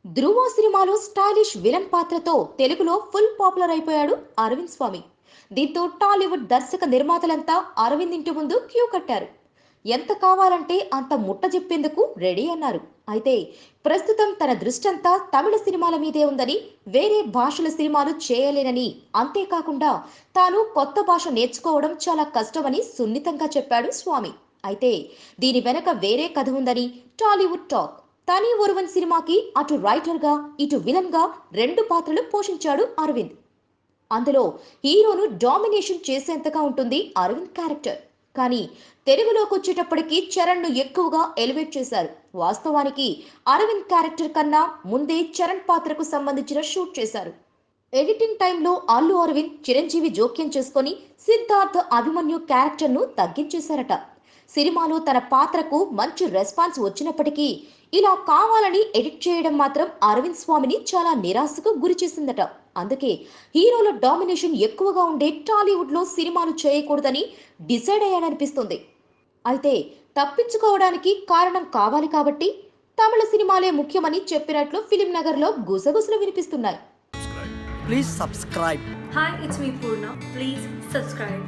ధ్రువ సినిమాలో stylish villain పాత్రతో తెలుగులో ఫుల్ పాపులర్ అయిపోయాడు అరవింద్ స్వామి. దీంతో టాలీవుడ్ దర్శక నిర్మాతలంతా అరవింద్ ఇంటి ముందు క్యూ కట్టారు. ఎంత కావాలంటే అంత ముట్ట చెప్పేందుకు రెడీ అన్నారు. అయితే ప్రస్తుతం తన దృష్టంతా తమిళ సినిమాల మీదే ఉందని, వేరే భాషల సినిమాలు చేయలేనని, అంతేకాకుండా తాను కొత్త భాష నేర్చుకోవడం చాలా కష్టమని సున్నితంగా చెప్పాడు స్వామి. అయితే దీని వెనక వేరే కథ ఉందని టాలీవుడ్ టాక్. తని ఒరువన్ సినిమాకి అటు రైటర్గా ఇటు విలన్గా రెండు పాత్రలు పోషించాడు అరవింద్. అందులో హీరోను డామినేషన్ చేసేంతగా ఉంటుంది అరవింద్ క్యారెక్టర్. కానీ తెలుగులోకి వచ్చేటప్పటికి చరణ్ను ఎక్కువగా ఎలివేట్ చేశారు. వాస్తవానికి అరవింద్ క్యారెక్టర్ కన్నా ముందే చరణ్ పాత్రకు సంబంధించిన షూట్ చేశారు. ఎడిటింగ్ టైంలో అల్లు అరవింద్ చిరంజీవి జోక్యం చేసుకొని సిద్ధార్థ్ అభిమన్యు క్యారెక్టర్ను తగ్గించేశారట. సినిమాలో తన పాత్రకు మంచి రెస్పాన్స్ వచ్చినప్పటికీ ఇలా కావాలని ఎడిట్ చేయడం మాత్రం అరవింద్ స్వామిని చాలా నిరాశకు గురి చేసిందట. అందుకే హీరోల డామినేషన్ ఎక్కువగా ఉండే టాలీవుడ్ లో సినిమాలు చేయకూడదని డిసైడ్ అయ్యాడనిపిస్తుంది. అయితే తప్పించుకోవడానికి కారణం కావాలి కాబట్టి తమిళ సినిమాలే ముఖ్యమని చెప్పినట్లు ఫిలిం నగర్ లో గుసగుసలు వినిపిస్తున్నాయి. Please subscribe. Hi, it's me Purna. Please subscribe.